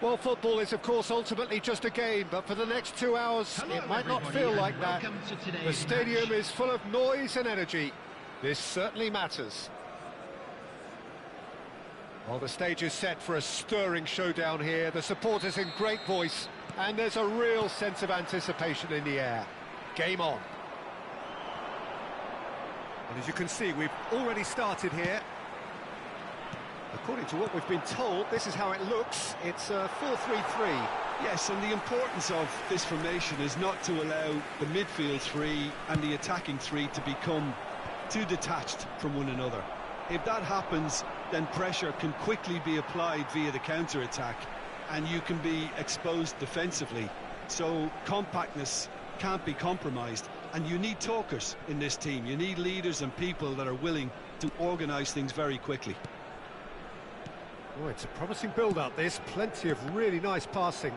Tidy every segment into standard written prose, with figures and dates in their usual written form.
Well, football is, of course, ultimately just a game, but for the next 2 hours, it might not feel like that. The stadium is full of noise and energy. This certainly matters. Well, the stage is set for a stirring showdown here. The supporters in great voice, and there's a real sense of anticipation in the air. Game on. And as you can see, we've already started here. According to what we've been told, this is how it looks. It's a 4-3-3. Yes, and the importance of this formation is not to allow the midfield three and the attacking three to become too detached from one another. If that happens, then pressure can quickly be applied via the counter-attack, and you can be exposed defensively. So compactness can't be compromised, and you need talkers in this team. You need leaders and people that are willing to organise things very quickly. Oh, it's a promising build-up, this. Plenty of really nice passing.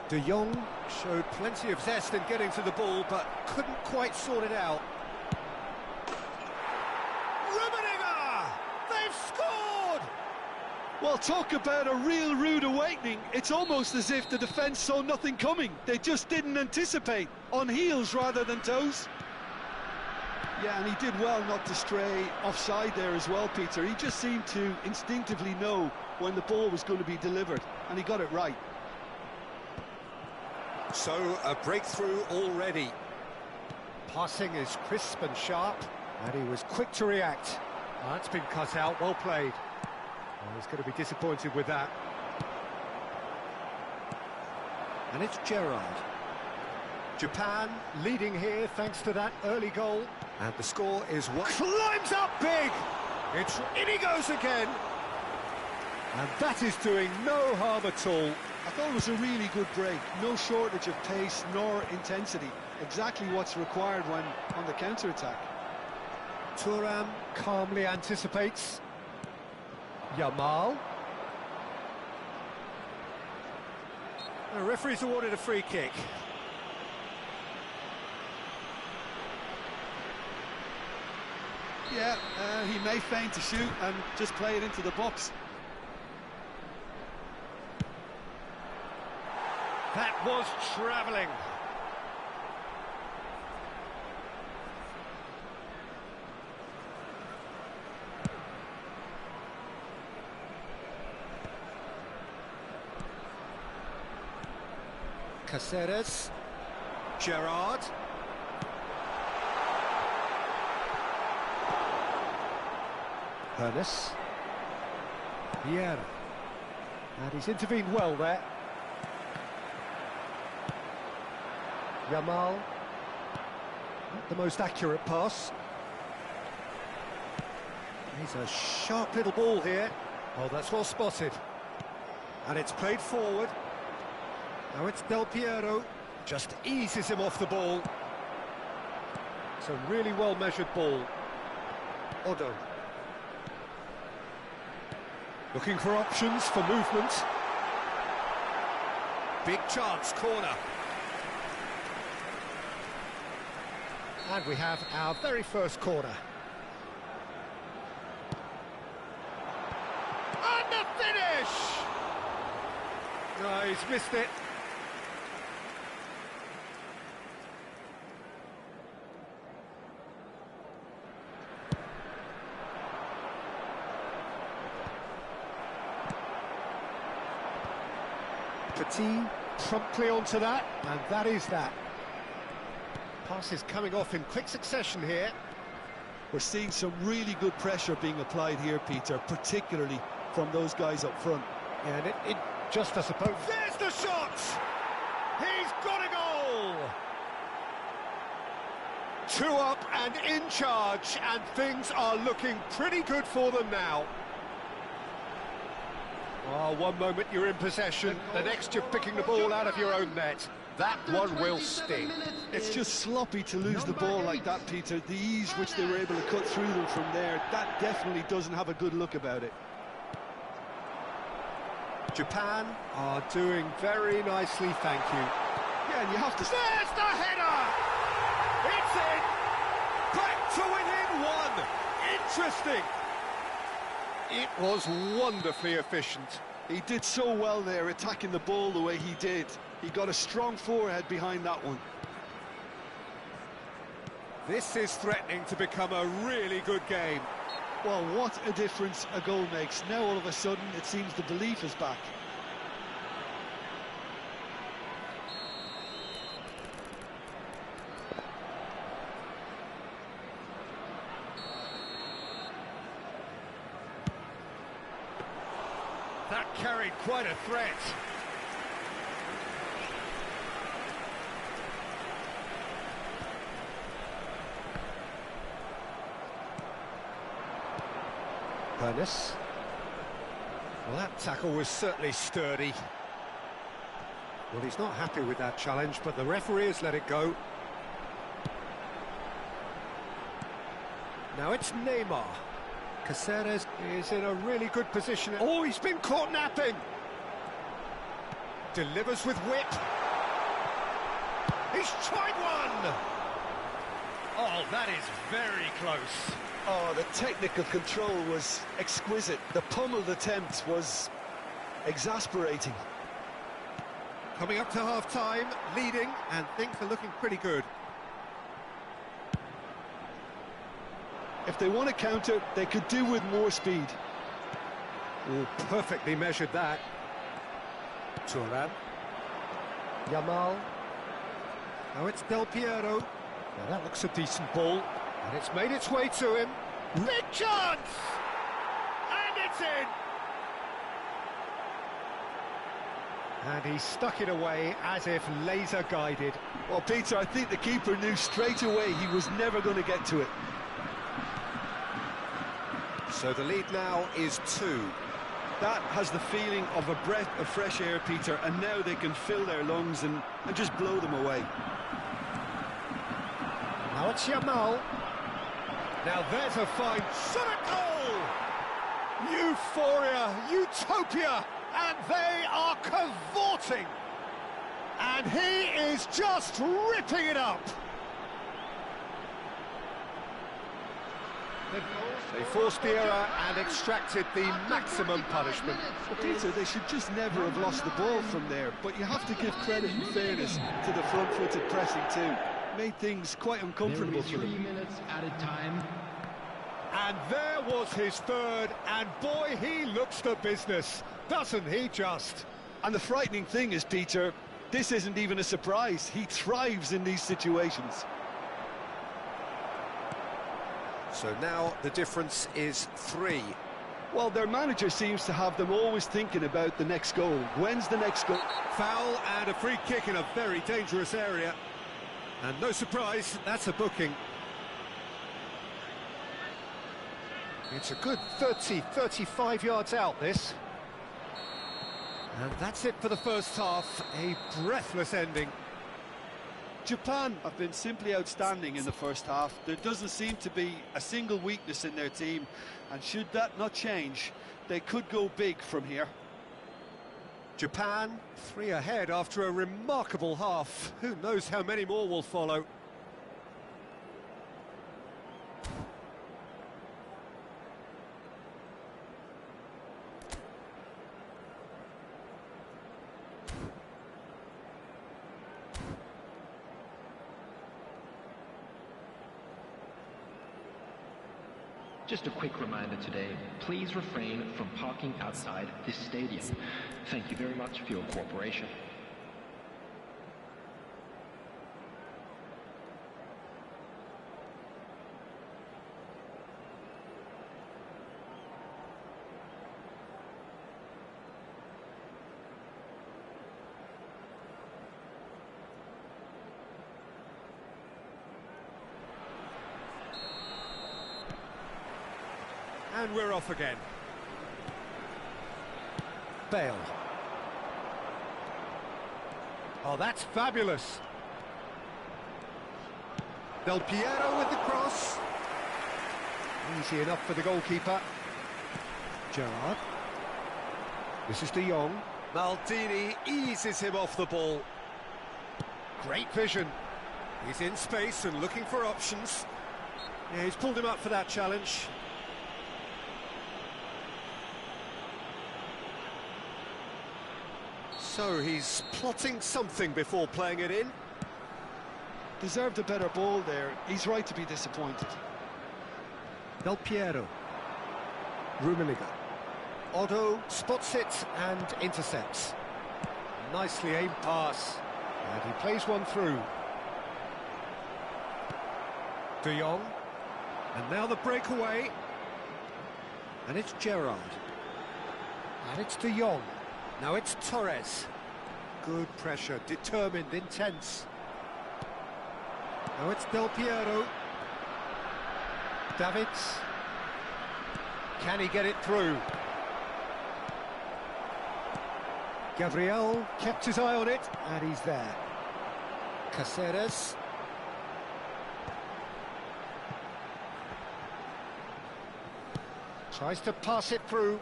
De Jong showed plenty of zest in getting to the ball, but couldn't quite sort it out. They've scored! Well, talk about a real rude awakening. It's almost as if the defence saw nothing coming. They just didn't anticipate. On heels rather than toes. Yeah, and he did well not to stray offside there as well, Peter. He just seemed to instinctively know when the ball was going to be delivered, and he got it right. So, a breakthrough already. Passing is crisp and sharp, and he was quick to react. That's been cut out, well played. Well, he's going to be disappointed with that. And it's Gerrard. Japan leading here thanks to that early goal. And the score is what climbs up big! In he goes again! And that is doing no harm at all. I thought it was a really good break. No shortage of pace nor intensity. Exactly what's required when on the counter-attack. Thuram calmly anticipates. Yamal. The referee's awarded a free kick. Yeah, he may feign to shoot and just play it into the box. That was travelling. Caceres. Gerrard. Ernest. Vieira. And he's intervened well there. Yamal. Not the most accurate pass. He's a sharp little ball here. Oh, that's well spotted. And it's played forward. Now it's Del Piero. Just eases him off the ball. It's a really well-measured ball. Odo. Looking for options for movement. Big chance, corner. And we have our very first corner. And the finish! No, he's missed it. Petit promptly onto that, and that is that. Passes coming off in quick succession here. We're seeing some really good pressure being applied here, Peter, particularly from those guys up front. And it just, I suppose... There's the shot! He's got a goal! 2 up and in charge, and things are looking pretty good for them now. Oh, one moment you're in possession, the next you're picking the ball out of your own net. That one will sting. It's just sloppy to lose the ball like that, Peter. The ease which they were able to cut through them from there, that definitely doesn't have a good look about it. Japan are doing very nicely, thank you. Yeah, and you have to... There's the header! It's in! Back to within 1! Interesting! It was wonderfully efficient. He did so well there, attacking the ball the way he did. He got a strong forehead behind that one. This is threatening to become a really good game. Well, what a difference a goal makes. Now all of a sudden it seems the belief is back. That carried quite a threat. Ernest. Well, that tackle was certainly sturdy. Well, he's not happy with that challenge, but the referee has let it go. Now it's Neymar. Caceres is in a really good position. Oh, he's been caught napping. Delivers with whip. He's tried one. Oh, that is very close. Oh, the technical control was exquisite. The pummeled attempt was exasperating. Coming up to half-time, leading, and things are looking pretty good. If they want to counter, they could do with more speed. Oh, perfectly measured that. Turan. Yamal. Now it's Del Piero. Now that looks a decent ball. And it's made its way to him. Big chance! And it's in! And he stuck it away as if laser-guided. Well, Peter, I think the keeper knew straight away he was never going to get to it. So the lead now is 2. That has the feeling of a breath of fresh air, Peter, and now they can fill their lungs and just blow them away. Now it's Yamal. Now there's a fine shot at goal! Euphoria, utopia, and they are cavorting. And he is just ripping it up. They forced the error and extracted the maximum punishment. Well, Peter, they should just never have lost the ball from there, but you have to give credit and fairness to the front-footed pressing too. Made things quite uncomfortable for them. 3 minutes added time. And there was his third, and boy, he looks the business, doesn't he just? And the frightening thing is, Peter, This isn't even a surprise. He thrives in these situations. So now the difference is 3. Well, their manager seems to have them always thinking about the next goal. When's the next goal? Foul and a free kick in a very dangerous area. And no surprise, that's a booking. It's a good 30, 35 yards out, this. And that's it for the first half. A breathless ending. Japan have been simply outstanding in the first half. There doesn't seem to be a single weakness in their team, and should that not change, they could go big from here. Japan, 3 ahead after a remarkable half. Who knows how many more will follow. Just a quick reminder today, please refrain from parking outside this stadium. Thank you very much for your cooperation. And we're off again. Bale. Oh, that's fabulous. Del Piero with the cross. Easy enough for the goalkeeper. Gerrard. This is De Jong. Maldini eases him off the ball. Great vision. He's in space and looking for options. Yeah, he's pulled him up for that challenge. So he's plotting something before playing it in. Deserved a better ball there. He's right to be disappointed. Del Piero. Rummenigge. Otto spots it and intercepts. Nicely aimed pass. And he plays one through. De Jong. And now the breakaway. And it's Gerrard. And it's De Jong. Now it's Torres. Good pressure, determined, intense. Now it's Del Piero. Davids. Can he get it through? Gabriel kept his eye on it, and he's there. Caceres. Tries to pass it through.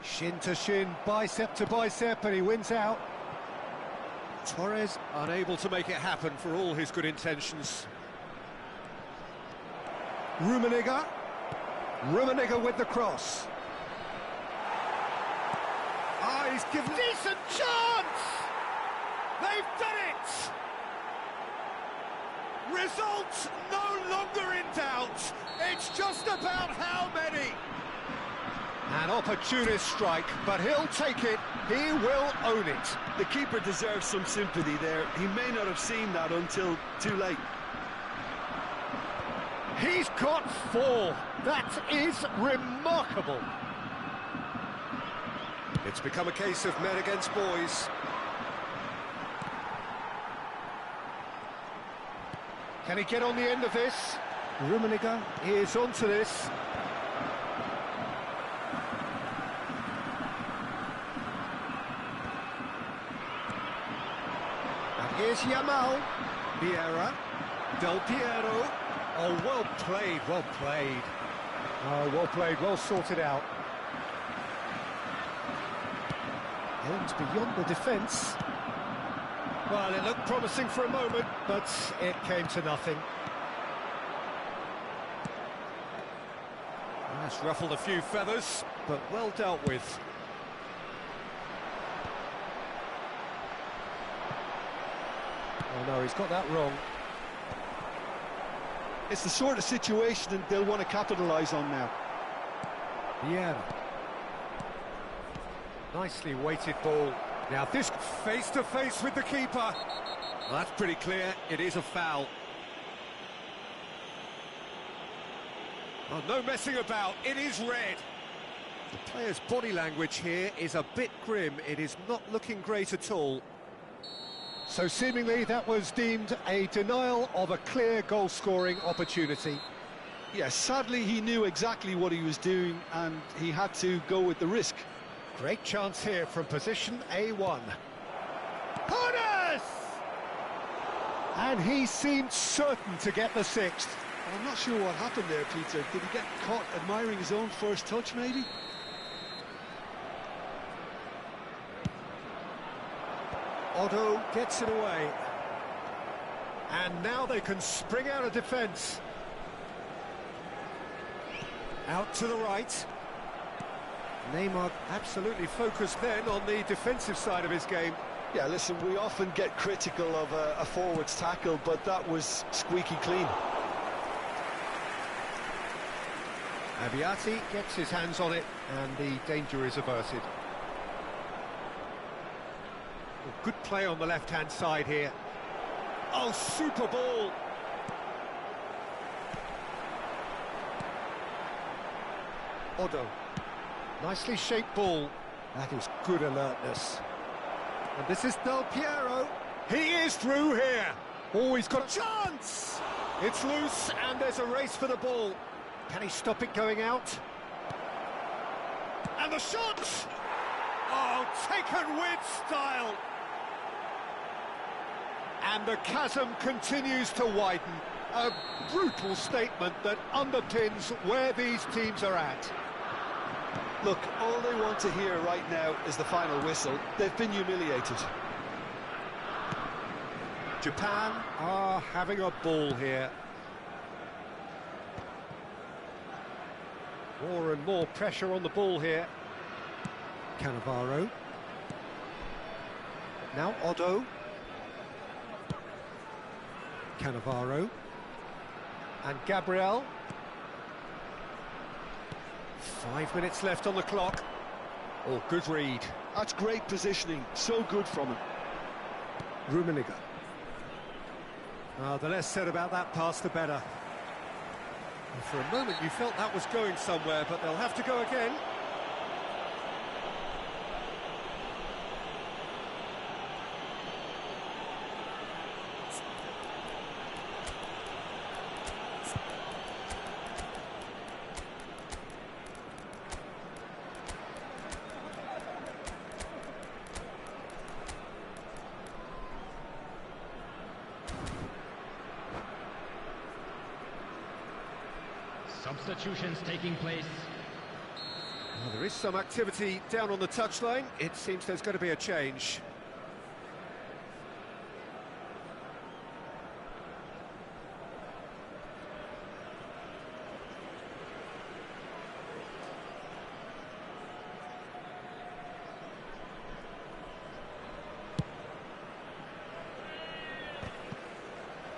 Shin to shin, bicep to bicep, and he wins out. Torres unable to make it happen for all his good intentions. Rummenigge. Rummenigge with the cross. Ah, he's given decent chance! They've done it! Result no longer in doubt. It's just about how many. An opportunist strike, but he'll take it. He will own it. The keeper deserves some sympathy there. He may not have seen that until too late. He's got 4. That is remarkable. It's become a case of men against boys. Can he get on the end of this? Rummenigge is onto this. Here's Yamal, Vieira, Del Piero. Oh, well played, well played. Oh, well played, well sorted out. Aims beyond the defence. Well, it looked promising for a moment, but it came to nothing. That's ruffled a few feathers, but well dealt with. Oh no, he's got that wrong. It's the sort of situation that they'll want to capitalise on now. Yeah. Nicely weighted ball. Now this face-to-face with the keeper. Well, that's pretty clear, it is a foul. Oh, no messing about, it is red. The player's body language here is a bit grim, it is not looking great at all. So seemingly that was deemed a denial of a clear goal-scoring opportunity. Yes, sadly he knew exactly what he was doing and he had to go with the risk. Great chance here from position A1. Corners! And he seemed certain to get the sixth. I'm not sure what happened there, Peter. Did he get caught admiring his own first touch, maybe? Otto gets it away. And now they can spring out of defence. Out to the right. Neymar absolutely focused then on the defensive side of his game. Yeah, listen, we often get critical of a forward's tackle, but that was squeaky clean. Abiati gets his hands on it, and the danger is averted. Oh, good play on the left-hand side here. Oh, super ball! Otto. Nicely shaped ball. That is good alertness. And this is Del Piero. He is through here. Oh, he's got a chance! It's loose, and there's a race for the ball. Can he stop it going out? And the shot! Oh, taken with style! And the chasm continues to widen. A brutal statement that underpins where these teams are at. Look, all they want to hear right now is the final whistle. They've been humiliated. Japan are having a ball here. More and more pressure on the ball here. Cannavaro. Now Otto. Cannavaro. And Gabriel. 5 minutes left on the clock. Oh, good read. That's great positioning. So good from him. Rummenigge. The less said about that pass, the better. And for a moment you felt that was going somewhere, but they'll have to go again. Substitutions taking place. Well, there is some activity down on the touchline. It seems there's going to be a change.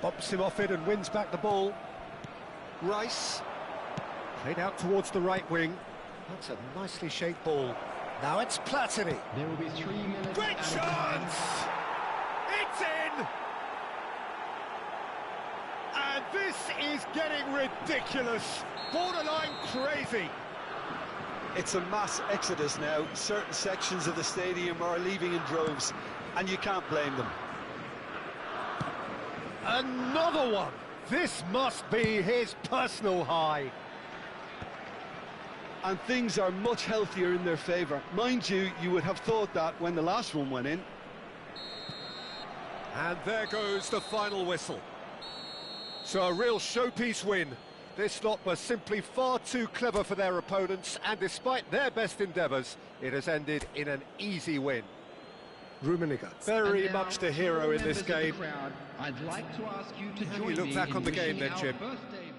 Bumps him off it and wins back the ball. Rice. Played out towards the right wing. That's a nicely shaped ball. Now it's Platini. There will be 3 minutes. Great chance! It's in! And this is getting ridiculous. Borderline crazy. It's a mass exodus now. Certain sections of the stadium are leaving in droves, and you can't blame them. Another one. This must be his personal high. And things are much healthier in their favour. Mind you, you would have thought that when the last one went in. And there goes the final whistle. So a real showpiece win. This lot were simply far too clever for their opponents, and despite their best endeavours, it has ended in an easy win. Rummenigge, very much the hero in this game. I'd like to ask you to How do join you look me back in on the game wishing then, our Jim? birthday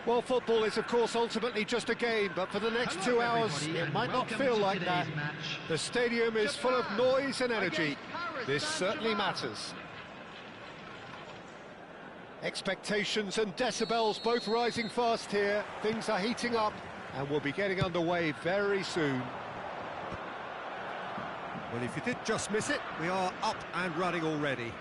Well, football is, of course, ultimately just a game, but for the next 2 hours, it might not feel like that. The stadium is full of noise and energy. This certainly matters. Expectations and decibels both rising fast here. Things are heating up, and we'll be getting underway very soon. Well, if you did just miss it, we are up and running already.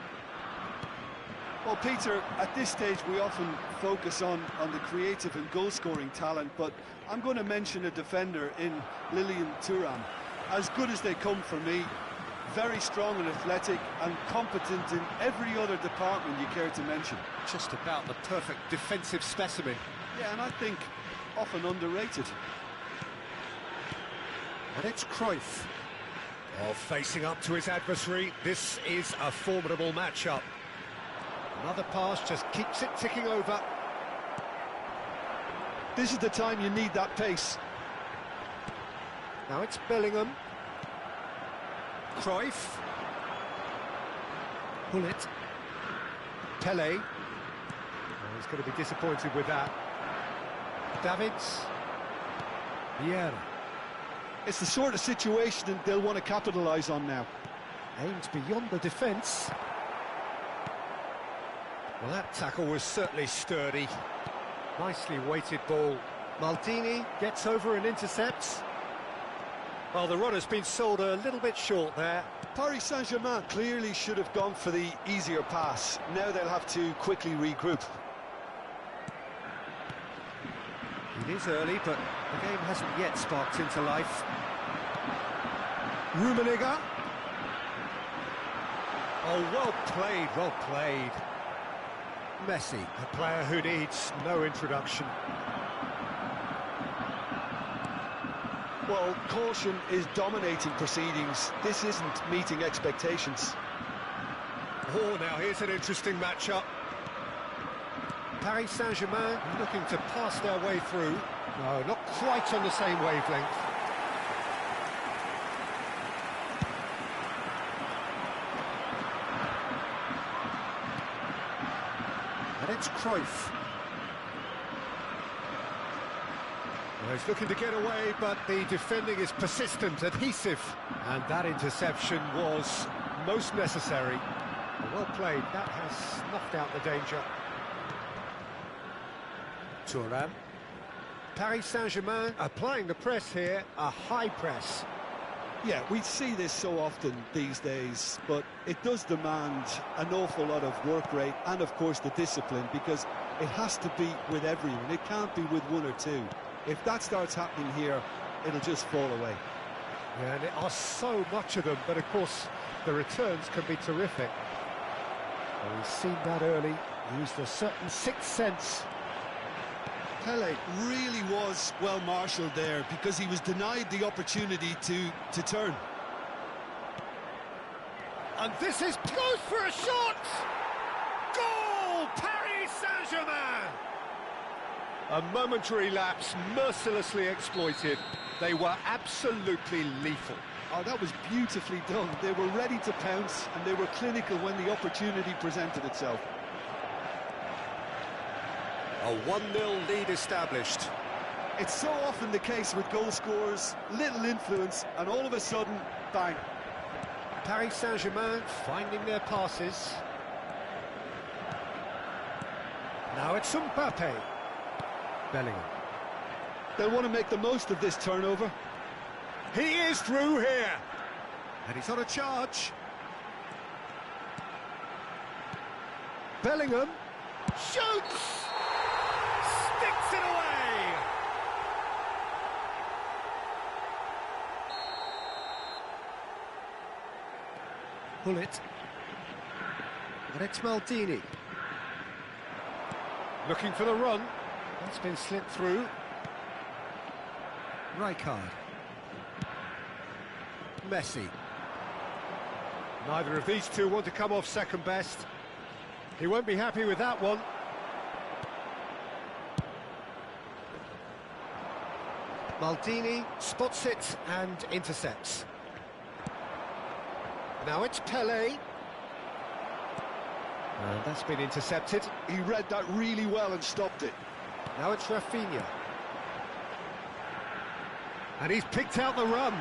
Well, Peter, at this stage we often focus on the creative and goal-scoring talent, but I'm going to mention a defender in Lilian Thuram. As good as they come for me, very strong and athletic and competent in every other department you care to mention. Just about the perfect defensive specimen. Yeah, and I think often underrated. And it's Cruyff. Oh, facing up to his adversary, this is a formidable matchup. Another pass just keeps it ticking over. This is the time you need that pace. Now it's Bellingham. Cruyff. Bullet. Pele. Oh, he's going to be disappointed with that. Davids. Vieira. It's the sort of situation they'll want to capitalise on now. Aims beyond the defence. Well, that tackle was certainly sturdy. Nicely weighted ball. Maldini gets over and intercepts. Well, the run has been sold a little bit short there. Paris Saint-Germain clearly should have gone for the easier pass. Now they'll have to quickly regroup. It is early, but the game hasn't yet sparked into life. Rummenigge. Oh, well played, well played. Messi, a player who needs no introduction. Well, caution is dominating proceedings. This isn't meeting expectations. Oh, now here's an interesting matchup. Paris Saint-Germain looking to pass their way through. No, not quite on the same wavelength. And it's Cruyff. Well, he's looking to get away, but the defending is persistent, adhesive. And that interception was most necessary. Well played, that has snuffed out the danger. Thuram. Paris Saint-Germain applying the press here, a high press. Yeah, we see this so often these days, but it does demand an awful lot of work rate and, of course, the discipline, because it has to be with everyone. It can't be with one or two. If that starts happening here, it'll just fall away. Yeah, and there are so much of them, but of course the returns can be terrific. Well, we've seen that early, used a certain sixth sense. Pele really was well marshalled there because he was denied the opportunity to turn. And this is goes for a shot! Goal! Paris Saint-Germain! A momentary lapse mercilessly exploited. They were absolutely lethal. Oh, that was beautifully done. They were ready to pounce and they were clinical when the opportunity presented itself. A 1-0 lead established. It's so often the case with goal scorers, little influence, and all of a sudden, bang. Paris Saint-Germain finding their passes. Now it's Mbappe. Bellingham. They'll want to make the most of this turnover. He is through here. And he's on a charge. Bellingham shoots! Sticks it away! Bullet. And it's Maldini. Looking for the run. That's been slipped through. Rijkaard. Messi. Neither of these two want to come off second best. He won't be happy with that one. Maldini spots it and intercepts. Now it's Pele. And that's been intercepted. He read that really well and stopped it. Now it's Rafinha. And he's picked out the run.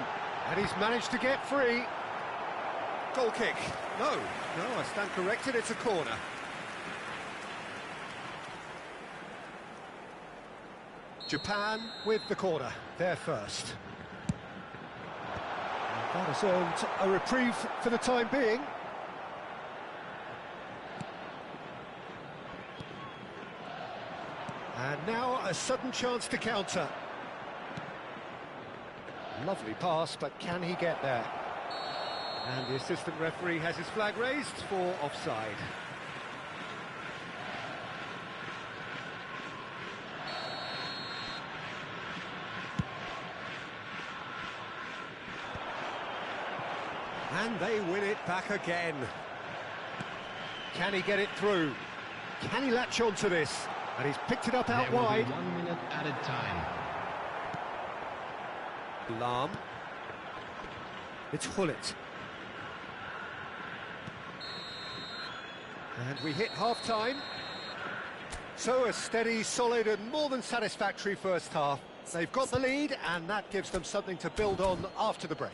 And he's managed to get free. Goal kick. No, I stand corrected, it's a corner. Japan with the corner, they're first. And that has earned a reprieve for the time being. And now a sudden chance to counter. Lovely pass, but can he get there? And the assistant referee has his flag raised for offside. And they win it back again. Can he get it through? Can he latch on to this? And he's picked it up out wide. 1 minute added time. Lahm. It's Hullet. And we hit half-time. So a steady, solid and more than satisfactory first half. They've got the lead and that gives them something to build on after the break.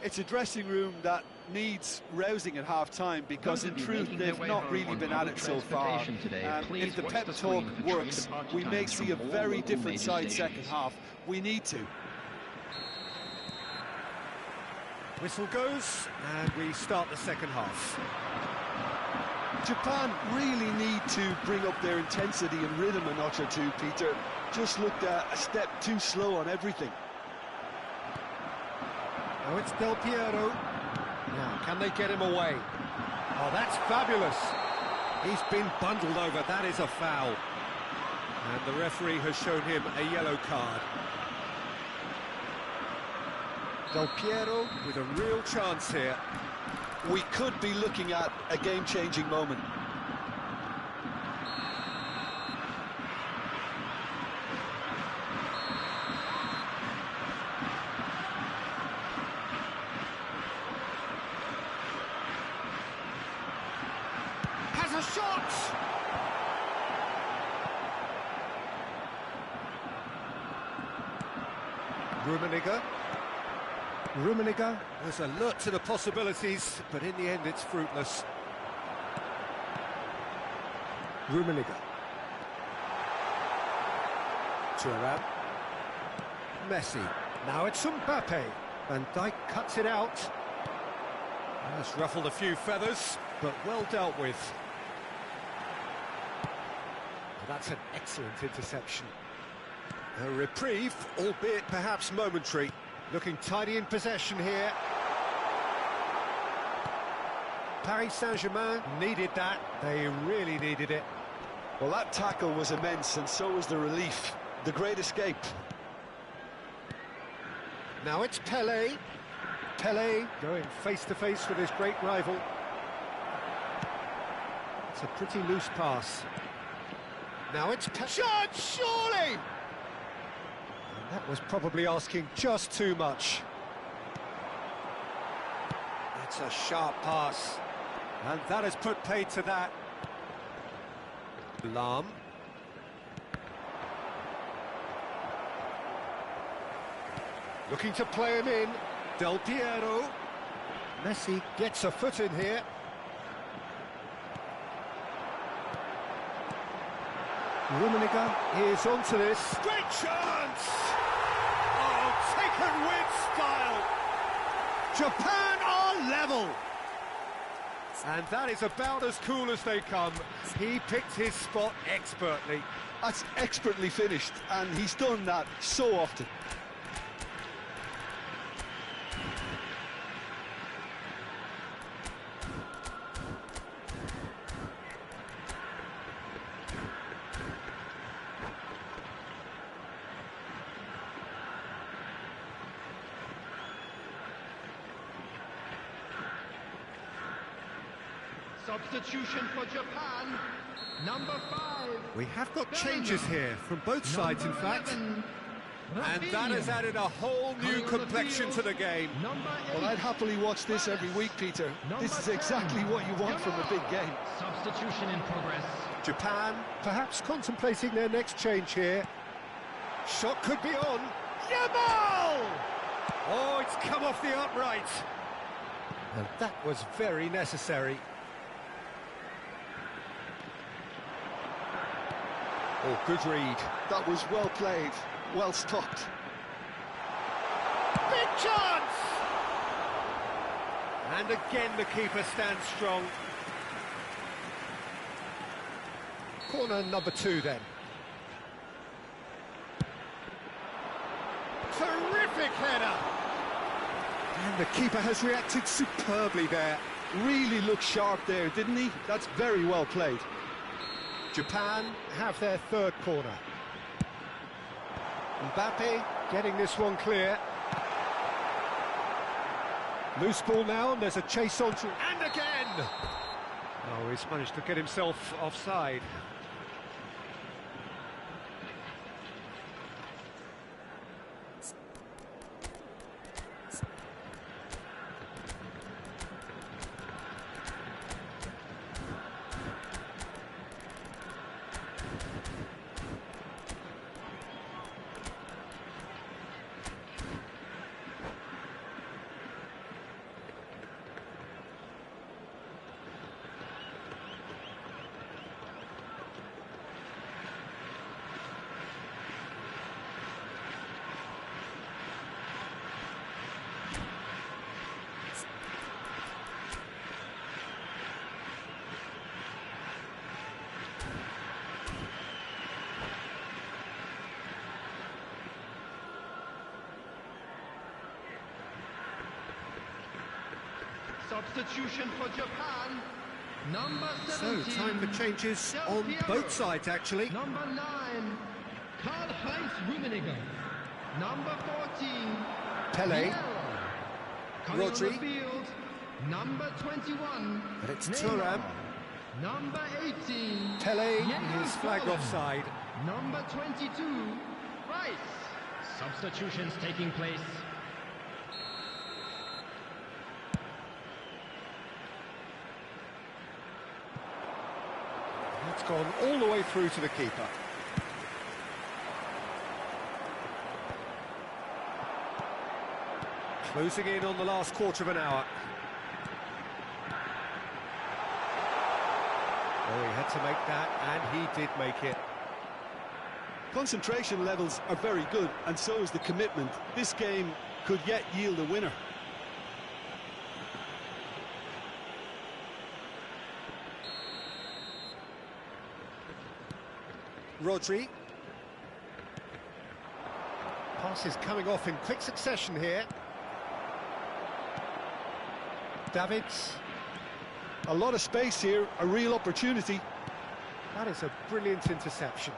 It's a dressing room that needs rousing at half-time because in truth they've not really been at it so far. If the pep talk works, we may see a very different side second half. We need to. Whistle goes and we start the second half. Japan really need to bring up their intensity and rhythm a notch or two, Peter. Just looked a step too slow on everything. Oh, it's Del Piero. Now, can they get him away? Oh, that's fabulous. He's been bundled over. That is a foul. And the referee has shown him a yellow card. Del Piero with a real chance here. We could be looking at a game-changing moment. Has a shot! Rummenigge was alert to the possibilities, but in the end it's fruitless. Rummenigge. Thuram. Messi. Now it's Mbappe. Van Dijk cuts it out. That's ruffled a few feathers, but well dealt with. That's an excellent interception. A reprieve, albeit perhaps momentary. Looking tidy in possession here. Paris Saint-Germain needed that. They really needed it. Well, that tackle was immense, and so was the relief. The great escape. Now it's Pelé. Pelé going face-to-face with his great rival. It's a pretty loose pass. Now it's shot, surely! And that was probably asking just too much. That's a sharp pass. And that has put paid to that. Lahm. Looking to play him in. Del Piero. Messi gets a foot in here. Rummenigge is onto this. Great chance! Oh, taken with style. Japan are level. And that is about as cool as they come. He picked his spot expertly. That's expertly finished, and he's done that so often. Substitution for Japan, number 5. We have got changes here from both sides, in fact. And that has added a whole new complexion to the game. Well, I'd happily watch this every week, Peter. This is exactly what you want from a big game. Substitution in progress. Japan perhaps contemplating their next change here. Shot could be on. Yamal! Oh, it's come off the upright. And that was very necessary. Oh, good read. That was well played, well stopped. Big chance! And again the keeper stands strong. Corner number 2 then. Terrific header! And the keeper has reacted superbly there. Really looked sharp there, didn't he? That's very well played. Japan have their third corner. Mbappe getting this one clear. Loose ball now, and there's a chase on to... And again! Oh, he's managed to get himself offside. Substitution for Japan. Number 17. So, time for changes on both sides, actually. Number 9, Karl-Heinz Rummenigge. Number 14, Pele. Coming on the Rodri. field, number 21. But it's Neymar. Thuram. Number 18. Pele Jens is flagged Bolland. offside. Number 22, Rice. Substitutions taking place. It's gone all the way through to the keeper. Closing in on the last quarter of an hour. Oh, he had to make that, and he did make it. Concentration levels are very good, and so is the commitment. This game could yet yield a winner. Rodri. Passes coming off in quick succession here. Davids. A lot of space here, a real opportunity. That is a brilliant interception.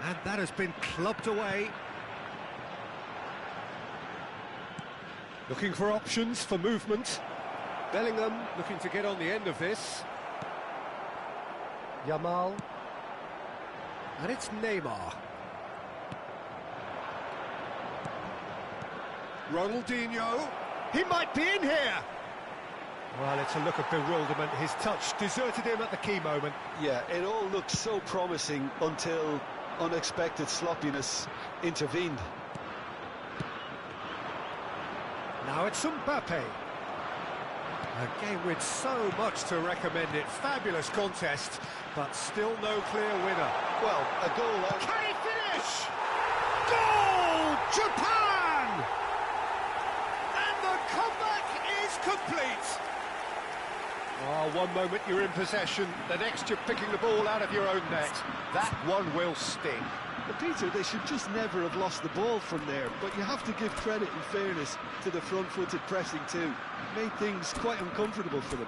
And that has been clubbed away. Looking for options for movement. Bellingham looking to get on the end of this. Yamal. And it's Neymar. Ronaldinho. He might be in here. Well, it's a look of bewilderment. His touch deserted him at the key moment. Yeah, it all looked so promising until unexpected sloppiness intervened. Now it's Mbappe. A game with so much to recommend it. Fabulous contest, but still no clear winner. Well, a goal out. Can he finish? Goal! Japan! And the comeback is complete. Oh, one moment you're in possession, the next you're picking the ball out of your own net. That one will sting. But Peter, they should just never have lost the ball from there, but you have to give credit and fairness to the front-footed pressing too. Made things quite uncomfortable for them.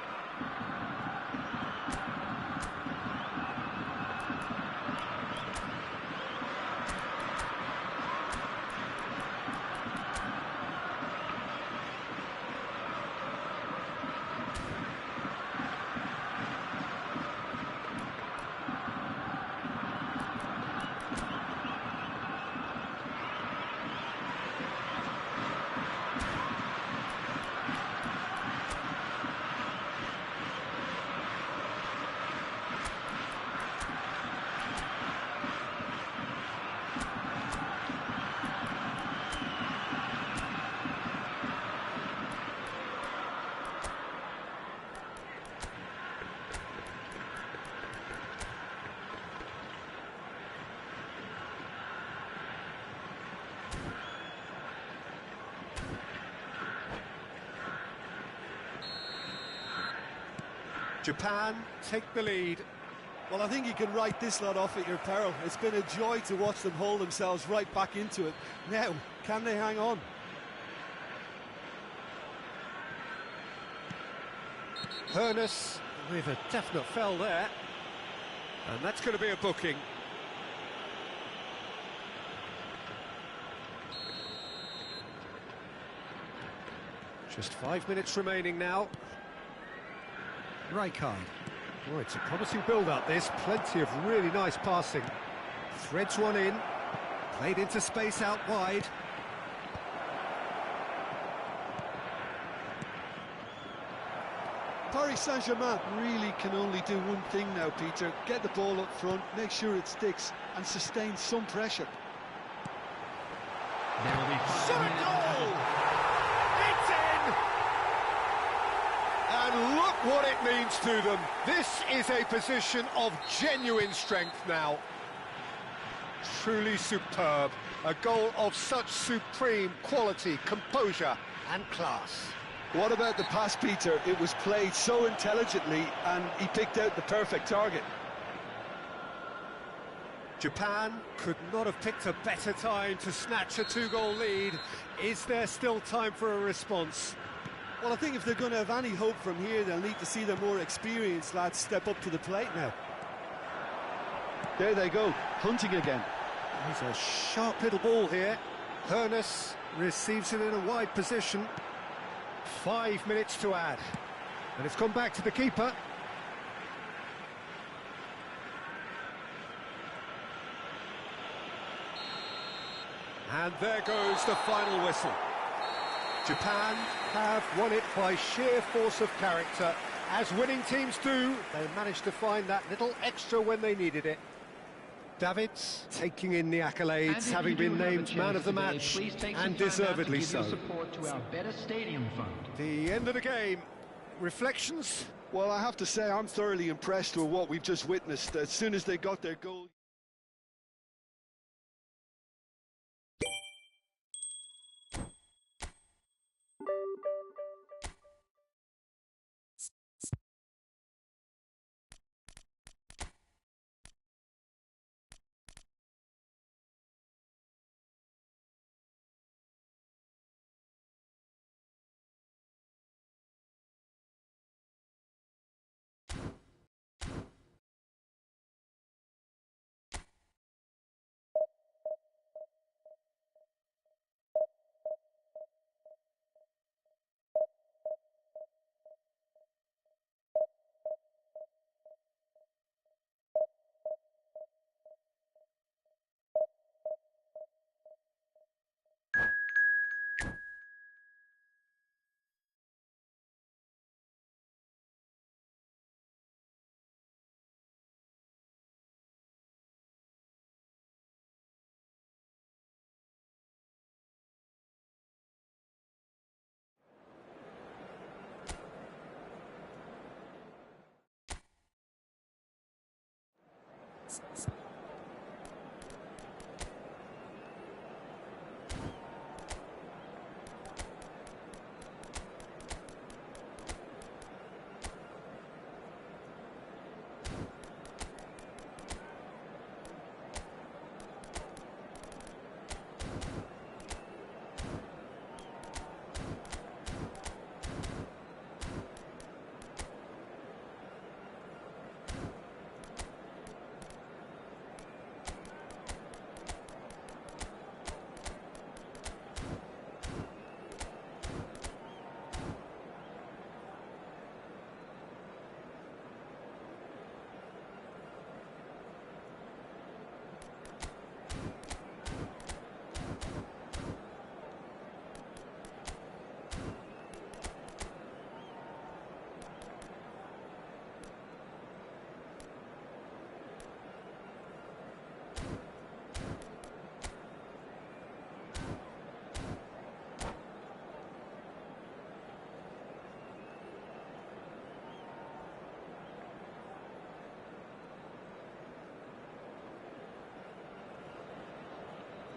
Japan take the lead. Well, I think you can write this lot off at your peril. It's been a joy to watch them hold themselves right back into it. Now, can they hang on? Hernus with a definite foul there. And that's going to be a booking. Just 5 minutes remaining now. Rijkaard. Oh, it's a promising build-up, this. Plenty of really nice passing. Threads one in. Played into space out wide. Paris Saint-Germain really can only do one thing now, Peter. Get the ball up front, make sure it sticks, and sustain some pressure. There will be Shot goal! It's in! And look what it means to them. This is a position of genuine strength now. Truly superb. A goal of such supreme quality, composure and class. What about the pass, Peter? It was played so intelligently, and he picked out the perfect target. Japan could not have picked a better time to snatch a two-goal lead. Is there still time for a response? Well, I think if they're going to have any hope from here, they'll need to see their more experienced lads step up to the plate now. There they go, hunting again. He's a sharp little ball here. Hernus receives it in a wide position. 5 minutes to add. And it's gone back to the keeper. And there goes the final whistle. Japan have won it by sheer force of character. As winning teams do, they managed to find that little extra when they needed it. Davids taking in the accolades, having been named man of the match, and deservedly so. Support to our Better Stadium Fund. The end of the game. Reflections? Well, I have to say, I'm thoroughly impressed with what we've just witnessed. As soon as they got their goal...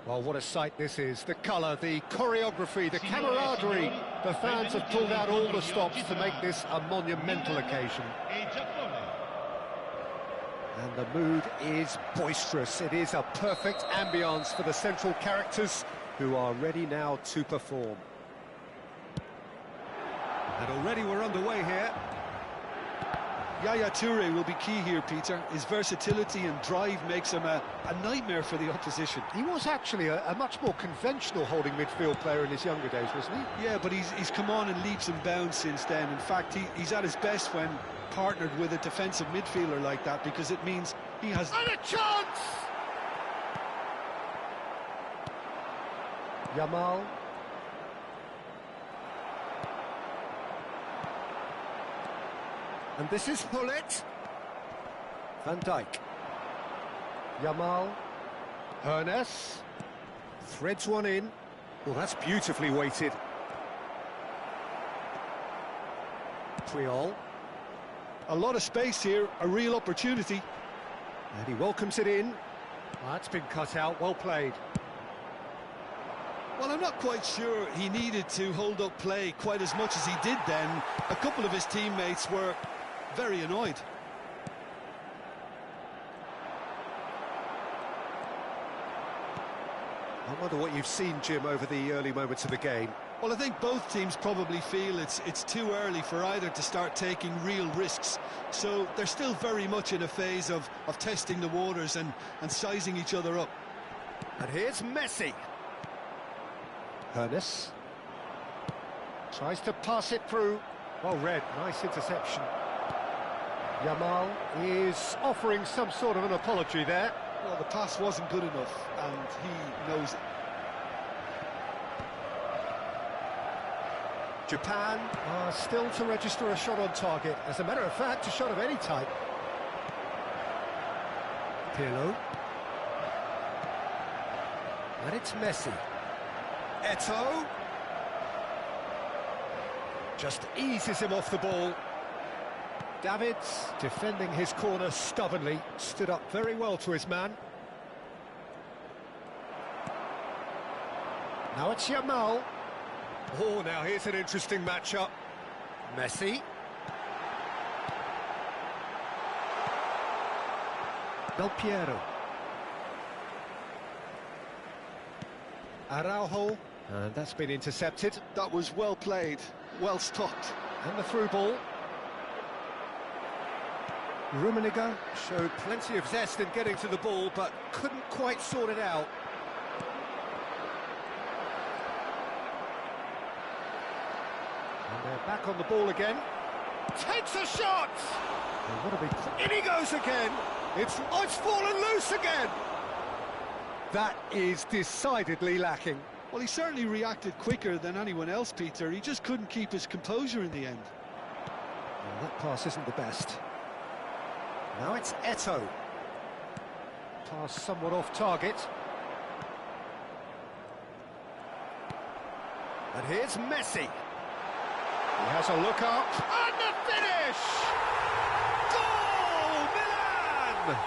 Well, what a sight this is. The colour, the choreography, the camaraderie. The fans have pulled out all the stops to make this a monumental occasion. And the mood is boisterous. It is a perfect ambience for the central characters who are ready now to perform. And already we're underway here. Yaya Toure will be key here, Peter. His versatility and drive makes him a nightmare for the opposition. He was actually a much more conventional holding midfield player in his younger days, wasn't he? Yeah, but he's come on in leaps and bounds since then. In fact, he's at his best when partnered with a defensive midfielder like that, because it means he has... And a chance! Yamal. And this is Hullet. Van Dijk. Yamal. Hernes. Threads one in. Well, that's beautifully weighted. Puyol. A lot of space here, a real opportunity. And he welcomes it in. Well, that's been cut out, well played. Well, I'm not quite sure he needed to hold up play quite as much as he did then. A couple of his teammates were very annoyed. I wonder what you've seen, Jim, over the early moments of the game. Well, I think both teams probably feel it's too early for either to start taking real risks. So they're still very much in a phase of testing the waters and sizing each other up. And here's Messi. Hernes. Tries to pass it through. Well read, nice interception. Yamal is offering some sort of an apology there. Well, the pass wasn't good enough, and he knows it. Japan are still to register a shot on target. As a matter of fact, a shot of any type. Pirlo. And it's Messi. Eto'o. Just eases him off the ball. Davids, defending his corner stubbornly, stood up very well to his man. Now it's Yamal. Oh, now here's an interesting matchup. Messi. Del Piero. Araujo. And that's been intercepted. That was well played, well stopped. And the through ball. Rummenigge showed plenty of zest in getting to the ball, but couldn't quite sort it out. And they're back on the ball again. Takes a shot! And what a big... In he goes again! It's fallen loose again! That is decidedly lacking. Well, he certainly reacted quicker than anyone else, Peter. He just couldn't keep his composure in the end. Well, that pass isn't the best. Now it's Eto'o. Pass somewhat off target. And here's Messi. He has a look up. And the finish! Goal, Milan!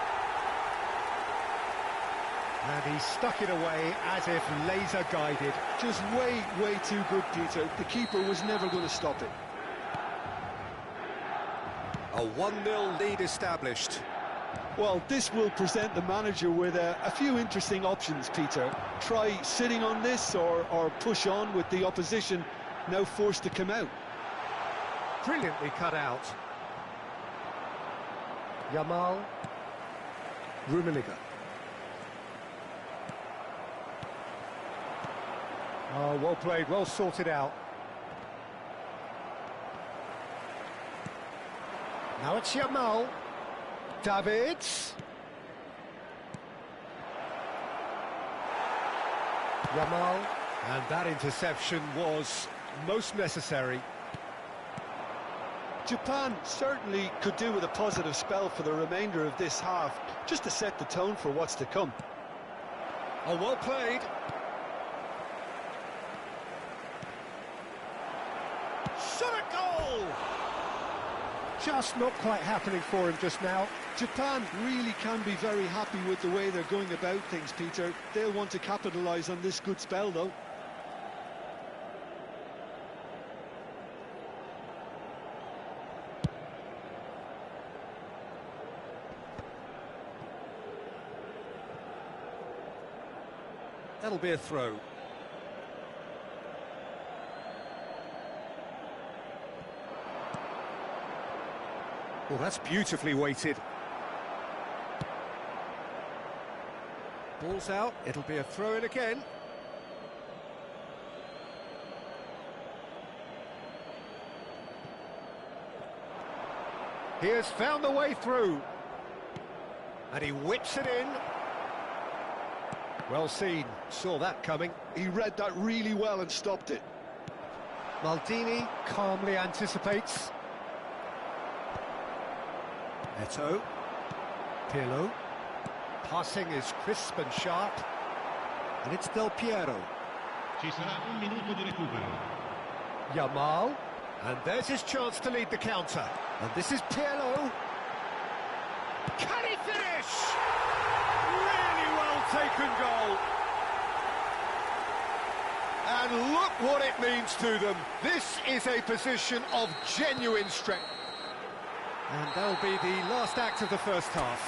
And he stuck it away as if laser-guided. Just way too good, Peter. The keeper was never going to stop it. A 1-0 lead established. Well, this will present the manager with a few interesting options, Peter. Try sitting on this or push on with the opposition now forced to come out. Brilliantly cut out. Yamal. Rummenigge. Oh, well played, well sorted out. Now it's Yamal. Davids. Yamal. And that interception was most necessary. Japan certainly could do with a positive spell for the remainder of this half, just to set the tone for what's to come. Oh, well played. Shot a goal! just not quite happening for him just now. Japan really can be very happy with the way they're going about things, Peter. They'll want to capitalise on this good spell, though. That'll be a throw. Well, that's beautifully weighted. Ball's out, it'll be a throw-in again. He has found the way through. And he whips it in. Well seen, saw that coming. He read that really well and stopped it. Maldini calmly anticipates. Eto. Pirlo. Passing is crisp and sharp. And it's Del Piero. Ci sarà un minuto di recupero. Yamal. And there's his chance to lead the counter. And this is Pirlo. Can he finish? Really well taken goal. And look what it means to them. This is a position of genuine strength. And that'll be the last act of the first half.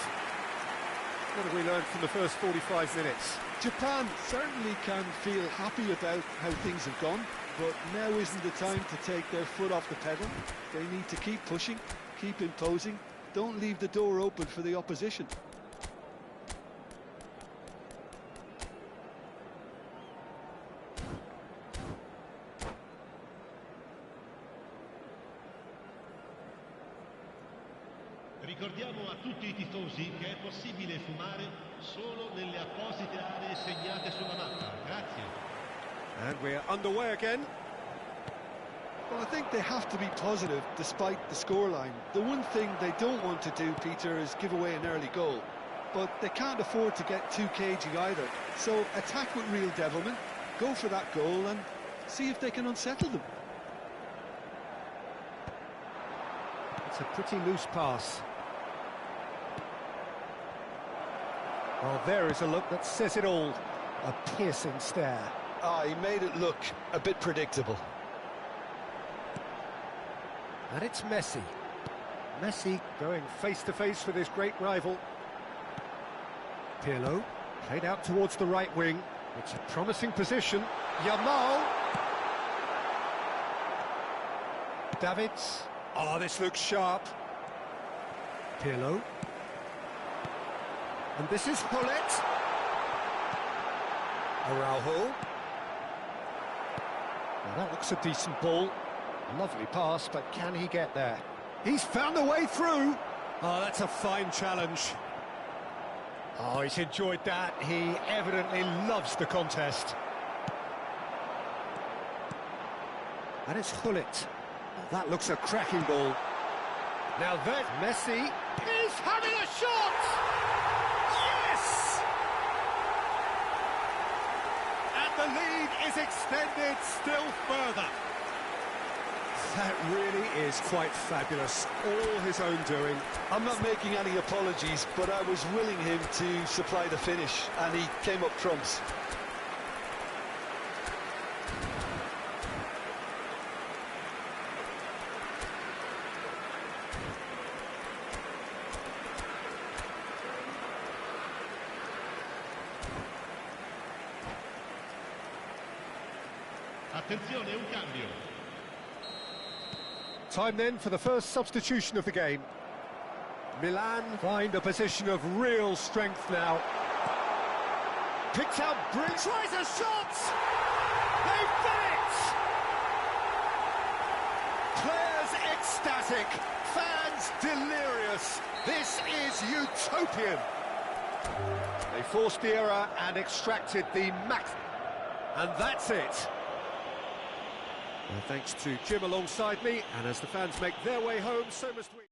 What have we learned from the first 45 minutes? Japan certainly can feel happy about how things have gone, but now isn't the time to take their foot off the pedal. They need to keep pushing, keep imposing, don't leave the door open for the opposition. Ricordiamo a tutti i tifosi che è possibile fumare solo nelle apposite aree segnate sulla mappa. Grazie. And we're underway again. Well, I think they have to be positive despite the scoreline. The one thing they don't want to do, Peter, is give away an early goal. But they can't afford to get too cagey either. So attack with real devilment, go for that goal and see if they can unsettle them. It's a pretty loose pass. Well, there is a look that says it all. A piercing stare. He made it look a bit predictable. And it's Messi. Messi going face-to-face with his great rival. Pirlo, played out towards the right wing. It's a promising position. Yamal. Davids. Oh, this looks sharp. Pirlo. And this is Hullet. Araujo. Well, that looks a decent ball. Lovely pass, but can he get there? He's found a way through. Oh, that's a fine challenge. Oh, he's enjoyed that. He evidently loves the contest. And it's Hullet. Oh, that looks a cracking ball. Now there's Messi. He's having a shot! Yes! And the lead is extended still further. That really is quite fabulous. All his own doing. I'm not making any apologies, but I was willing him to supply the finish, and he came up trumps. Attenzione, un cambio. Time then for the first substitution of the game. Milan find a position of real strength now. Picks out brilliant. Tries a shot! They've done it! Players ecstatic, fans delirious. This is utopian. They forced the error and extracted the max. And that's it. Well, thanks to Jim alongside me, and as the fans make their way home, so must we.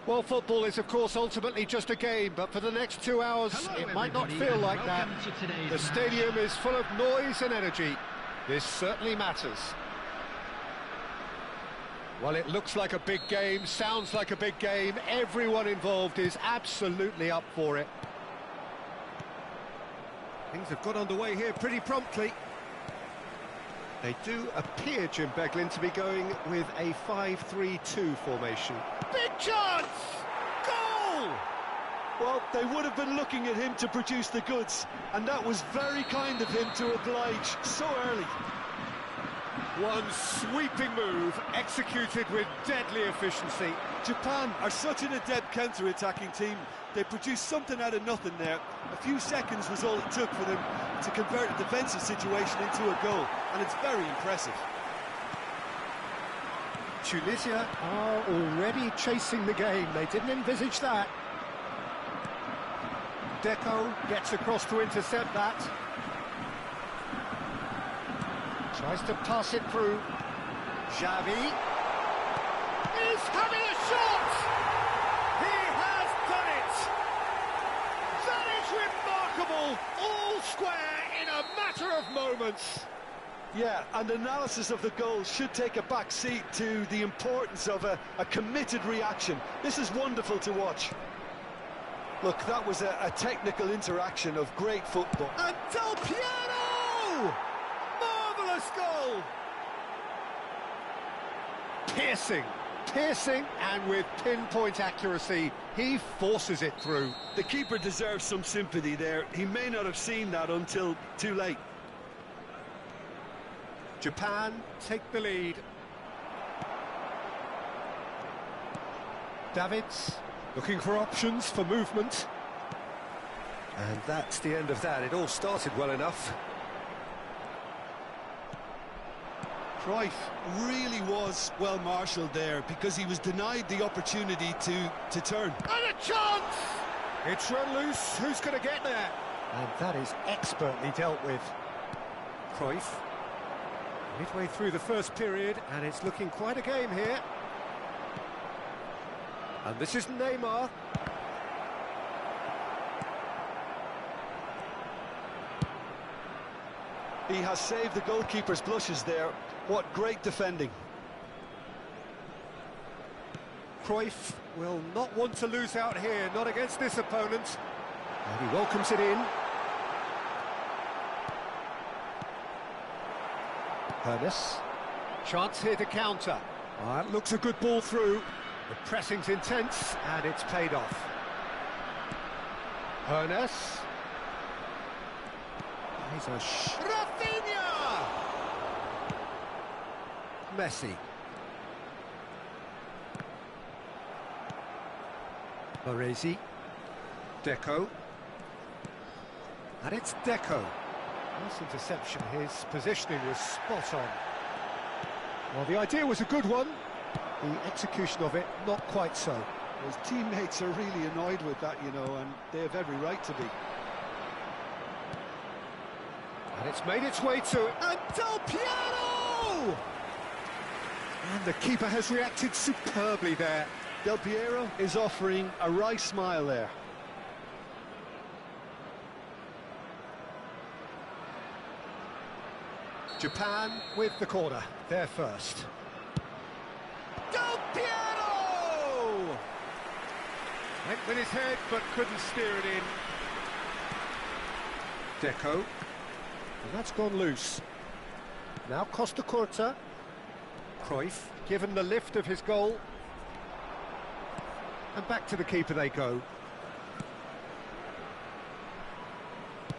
Well, football is, of course, ultimately just a game, but for the next 2 hours, it might not feel like that. The stadium is full of noise and energy. This certainly matters. Well, it looks like a big game, sounds like a big game. Everyone involved is absolutely up for it. Things have got underway here pretty promptly. They do appear, Jim Beglin, to be going with a 5-3-2 formation. Big chance! Goal! Well, they would have been looking at him to produce the goods, and that was very kind of him to oblige so early. One sweeping move, executed with deadly efficiency. Japan are such an adept counter-attacking team. They produced something out of nothing there. A few seconds was all it took for them to convert a defensive situation into a goal, and it's very impressive. Tunisia are already chasing the game. They didn't envisage that. Deco gets across to intercept that. Tries to pass it through. Xavi is having a shot! He has done it! That is remarkable! All square in a matter of moments. Yeah, and analysis of the goal should take a back seat to the importance of a committed reaction. This is wonderful to watch. Look, that was a technical interaction of great football. And Del Piero! Marvellous goal! Piercing, and with pinpoint accuracy, he forces it through. The keeper deserves some sympathy there. He may not have seen that until too late. Japan take the lead. Davids looking for options for movement. And that's the end of that. It all started well enough. Cruyff really was well marshalled there because he was denied the opportunity to turn. And a chance! It's run loose. Who's going to get there? And that is expertly dealt with. Cruyff. Midway through the first period, and it's looking quite a game here. And this is Neymar. He has saved the goalkeeper's blushes there. What great defending. Cruyff will not want to lose out here, not against this opponent. And he welcomes it in. Ernest. Chance here to counter. That looks a good ball through. The pressing's intense, and it's paid off. Ernest. He's a Rafinha! Messi. Baresi. Deco. And it's Deco. Nice interception, his positioning was spot on. Well, the idea was a good one, the execution of it, not quite so. His teammates are really annoyed with that, you know, and they have every right to be. And it's made its way to... And Del Piero! And the keeper has reacted superbly there. Del Piero is offering a wry smile there. Japan with the corner, they're first. Del Piero! Went with his head, but couldn't steer it in. Deco. And that's gone loose. Now Costa Curta. Cruyff, given the lift of his goal. And back to the keeper they go.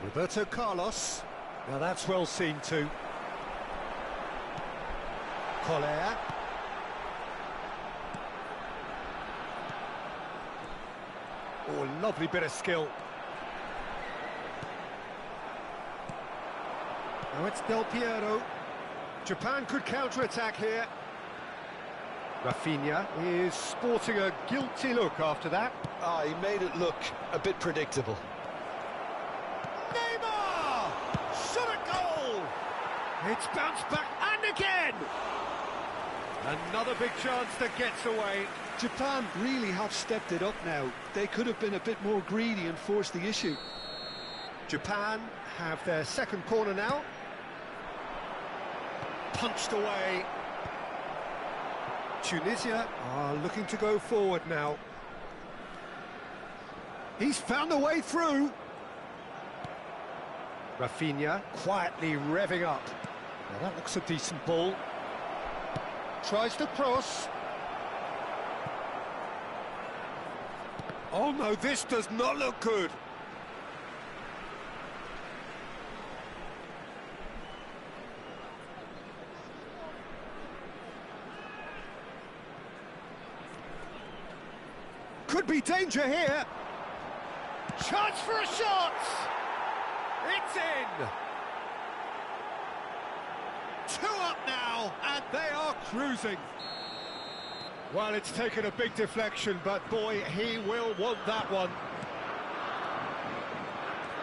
Roberto Carlos. Now that's well seen too. Collier. Oh, lovely bit of skill. Now it's Del Piero. Japan could counter-attack here. Rafinha is sporting a guilty look after that. Ah, he made it look a bit predictable. Neymar! Shot a goal! It's bounced back and again! Another big chance that gets away. Japan really have stepped it up now. They could have been a bit more greedy and forced the issue. Japan have their second corner now. Punched away. Tunisia are looking to go forward now. He's found a way through. Rafinha quietly revving up. Now that looks a decent ball. Tries to cross. Oh no, this does not look good. Could be danger here. Chance for a shot. It's in. 2 up now, and they are cruising. Well, it's taken a big deflection, but boy, he will want that one.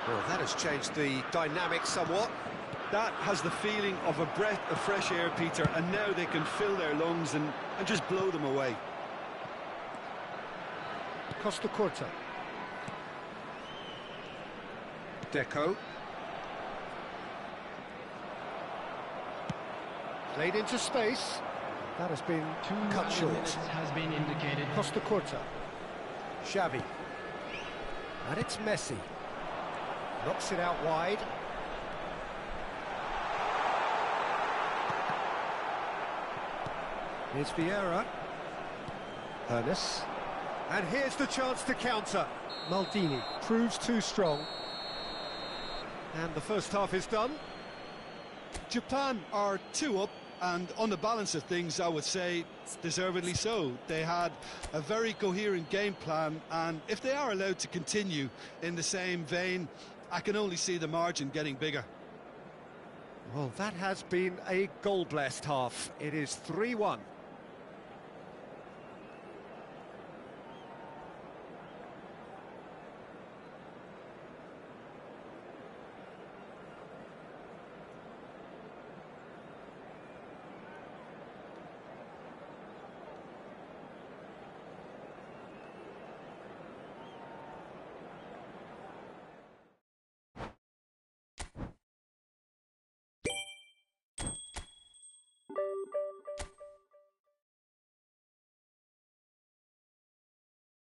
Well, that has changed the dynamic somewhat. That has the feeling of a breath of fresh air, Peter, and now they can fill their lungs and just blow them away. Costa Curta. Deco. Played into space. That has been cut short. Has been indicated. Costa Curta. Xavi. And it's Messi. Knocks it out wide. Here's Vieira. Ernest. And here's the chance to counter. Maldini proves too strong. And the first half is done. Japan are 2 up, and on the balance of things, I would say deservedly so. They had a very coherent game plan, and if they are allowed to continue in the same vein, I can only see the margin getting bigger. Well, that has been a goal-blessed half. It is 3-1.